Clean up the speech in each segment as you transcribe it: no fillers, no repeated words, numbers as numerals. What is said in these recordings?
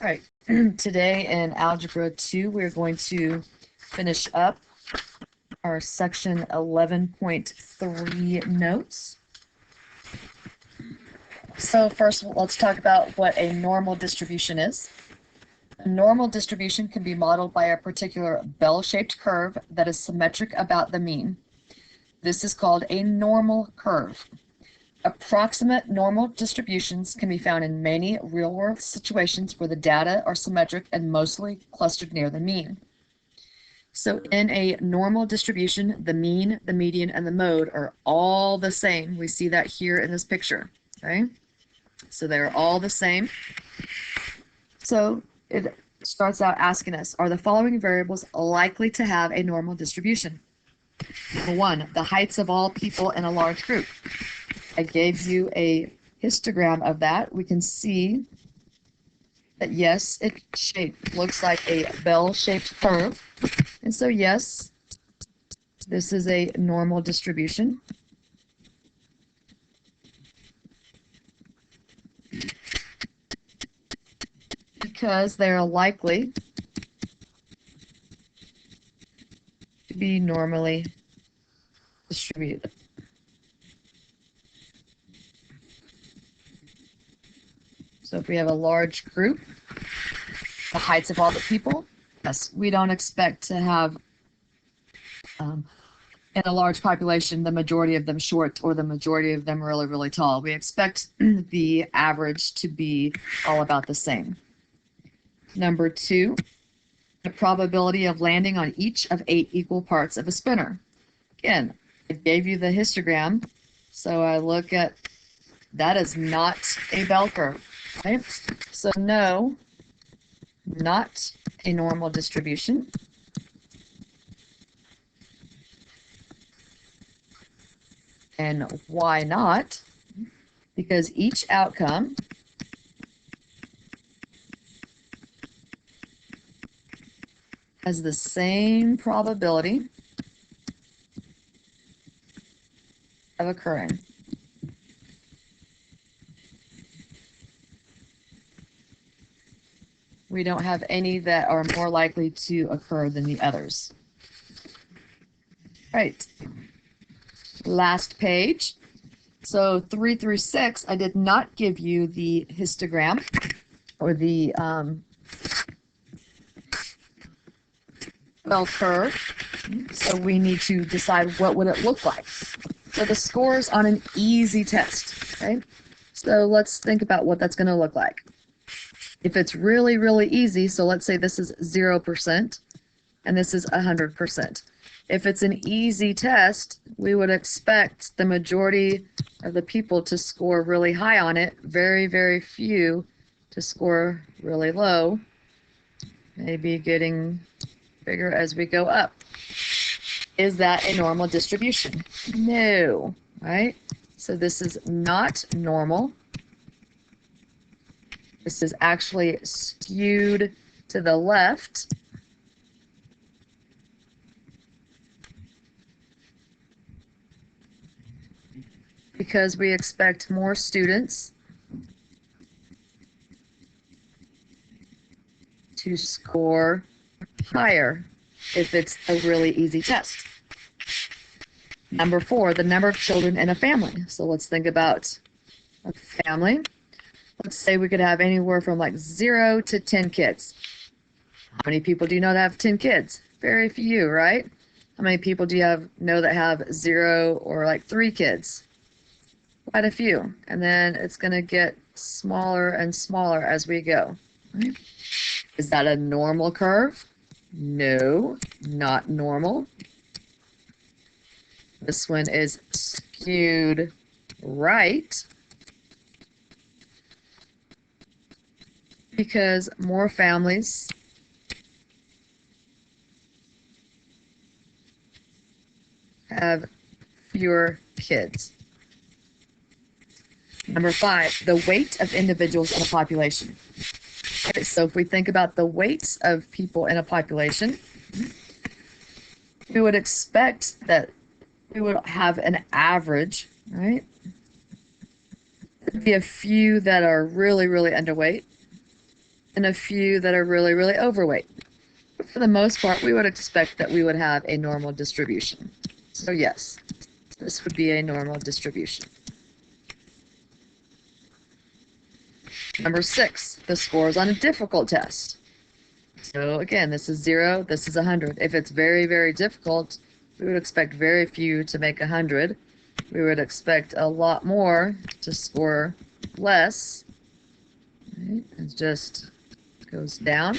All right, today in Algebra 2, we're going to finish up our section 11.3 notes. So first, let's talk about what a normal distribution is. A normal distribution can be modeled by a particular bell-shaped curve that is symmetric about the mean. This is called a normal curve. Approximate normal distributions can be found in many real-world situations where the data are symmetric and mostly clustered near the mean. So in a normal distribution, the mean, the median, and the mode are all the same. We see that here in this picture, okay? So they're all the same. So it starts out asking us, are the following variables likely to have a normal distribution? Number one, the heights of all people in a large group. I gave you a histogram of that. We can see that yes, it looks like a bell-shaped curve. And so yes, this is a normal distribution. Because they are likely to be normally distributed. So if we have a large group, the heights of all the people, yes, we don't expect to have, in a large population, the majority of them short or the majority of them really, really tall. We expect the average to be all about the same. Number two, the probability of landing on each of 8 equal parts of a spinner. Again, I gave you the histogram, so I look at, that is not a bell curve. Right? So no, not a normal distribution. And why not? Because each outcome has the same probability of occurring. We don't have any that are more likely to occur than the others. All right, last page. So 3 through 6, I did not give you the histogram or the bell curve. So we need to decide what would it look like. So the scores on an easy test, okay? So let's think about what that's going to look like. If it's really, really easy, so let's say this is 0% and this is 100%. If it's an easy test, we would expect the majority of the people to score really high on it, very, very few to score really low, maybe getting bigger as we go up. Is that a normal distribution? No, right? So this is not normal. This is actually skewed to the left. Because we expect more students to score higher if it's a really easy test. Number 4, the number of children in a family. So let's think about a family. Let's say we could have anywhere from like 0 to 10 kids. How many people do you know that have 10 kids? Very few, right? How many people do you know that have 0 or like 3 kids? Quite a few. And then it's going to get smaller and smaller as we go. Right? Is that a normal curve? No, not normal. This one is skewed right because more families have fewer kids. Number 5, the weight of individuals in a population. Okay, so if we think about the weights of people in a population, we would expect that we would have an average, right? There'd be a few that are really, really underweight. and a few that are really, really overweight. For the most part, we would expect that we would have a normal distribution. So yes, this would be a normal distribution. Number 6, the scores on a difficult test. So again, this is 0, this is 100. If it's very, very difficult, we would expect very few to make 100. We would expect a lot more to score less. Right? It just goes down.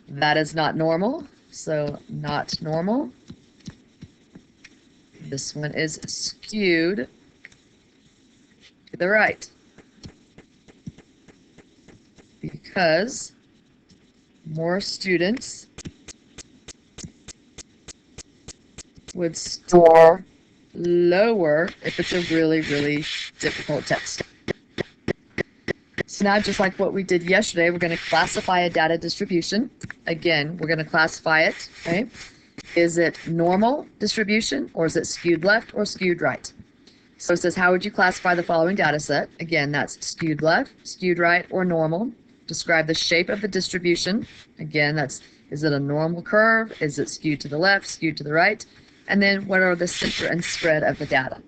That is not normal, so not normal. This one is skewed to the right because more students would score lower if it's a really, really difficult test. So now, just like what we did yesterday, we're going to classify a data distribution. Again, we're going to classify it, right? Is it normal distribution, or is it skewed left or skewed right? So it says, how would you classify the following data set? Again, that's skewed left, skewed right, or normal. Describe the shape of the distribution. Again, that's, is it a normal curve? Is it skewed to the left, skewed to the right? And then what are the center and spread of the data?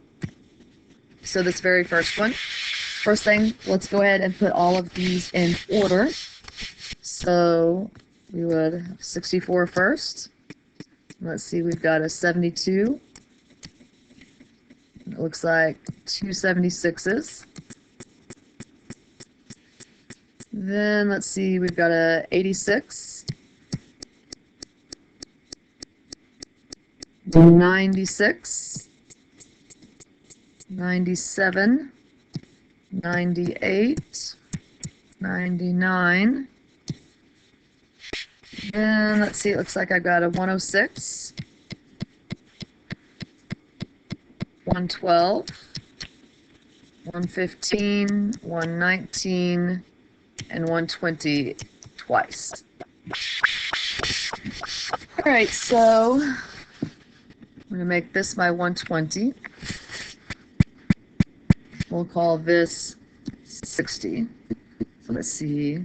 So this very first one, first thing, let's go ahead and put all of these in order. So we would have 64 first. Let's see, we've got a 72. It looks like 2 76s. Then let's see, we've got a 86. 96. 97. 98. 99. Then let's see, it looks like I've got a 106. 112. 115. 119. And 120 twice. All right, so I'm going to make this my 120. We'll call this 60. So let's see.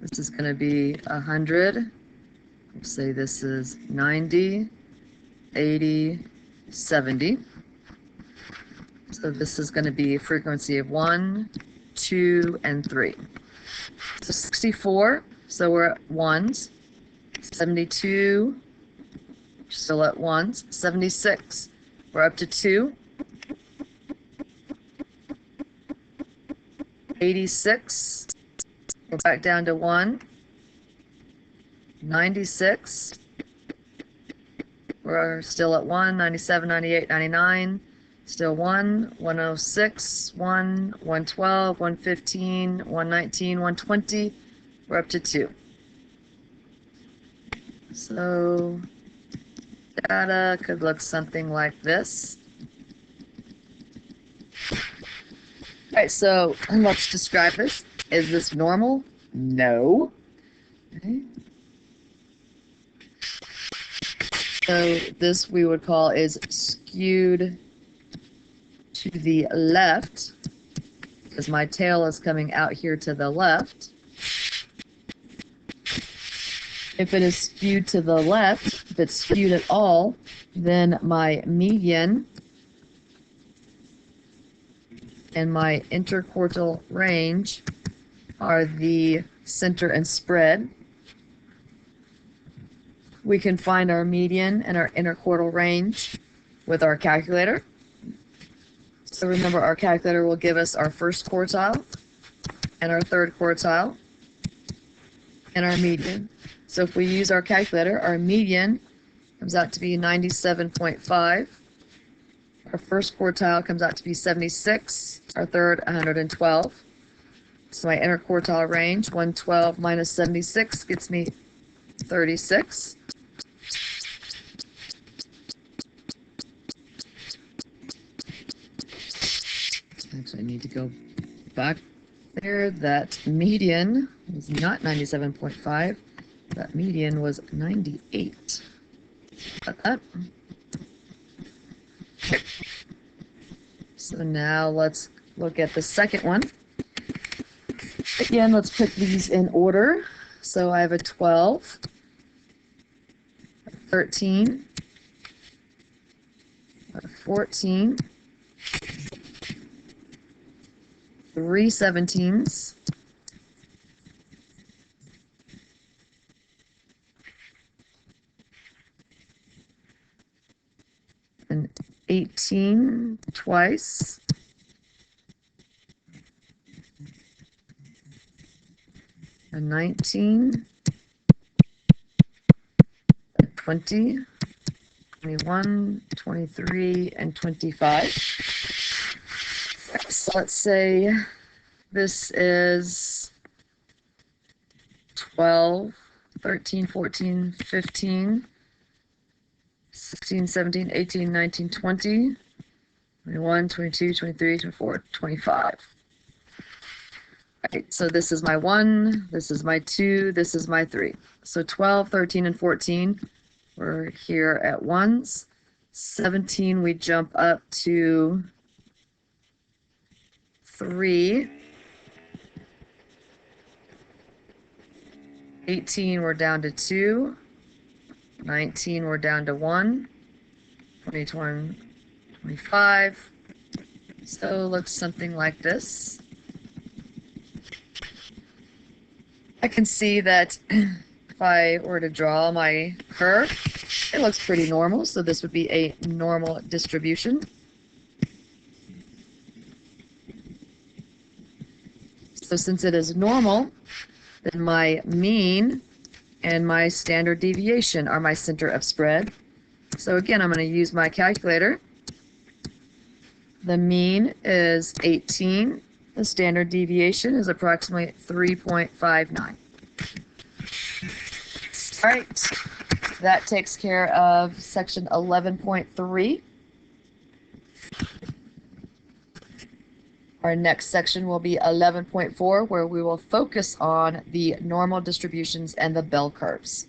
This is going to be 100. We'll say this is 90, 80, 70. So this is going to be a frequency of 1, 2, and 3. So 64, so we're at 1s. 72, still at 1s. 76, we're up to 2. 86, we're back down to 1. 96, we're still at 1. 97, 98, 99. Still 1, 106, 1, 112, 115, 119, 120. We're up to 2. So data could look something like this. All right, so let's describe this. Is this normal? No. Okay. So this we would call is skewed to the left, because my tail is coming out here to the left. If it is skewed to the left, if it's skewed at all, then my median and my interquartile range are the center and spread. We can find our median and our interquartile range with our calculator. So remember, our calculator will give us our first quartile and our third quartile and our median. So if we use our calculator, our median comes out to be 97.5. Our first quartile comes out to be 76. Our third, 112. So my interquartile range, 112 minus 76, gets me 36. Actually, I need to go back there. That median was not 97.5. That median was 98. Got that? Okay. So now let's look at the second one. Again, let's put these in order. So I have a 12, a 13, a 14, 3 17s, an 18 twice, a 19, a 20, 21, 23, and 25. So let's say this is 12, 13, 14, 15, 16, 17, 18, 19, 20, 21, 22, 23, 24, 25. Right, so this is my 1, this is my 2, this is my 3. So 12, 13, and 14, we're here at 1s. 17, we jump up to 3. 18, we're down to 2. 19, we're down to 1. 21, 25. So it looks something like this. I can see that if I were to draw my curve, it looks pretty normal. So this would be a normal distribution. So since it is normal, then my mean and my standard deviation are my center of spread. So again, I'm going to use my calculator. The mean is 18. The standard deviation is approximately 3.59. All right, that takes care of section 11.3. Our next section will be 11.4, where we will focus on the normal distributions and the bell curves.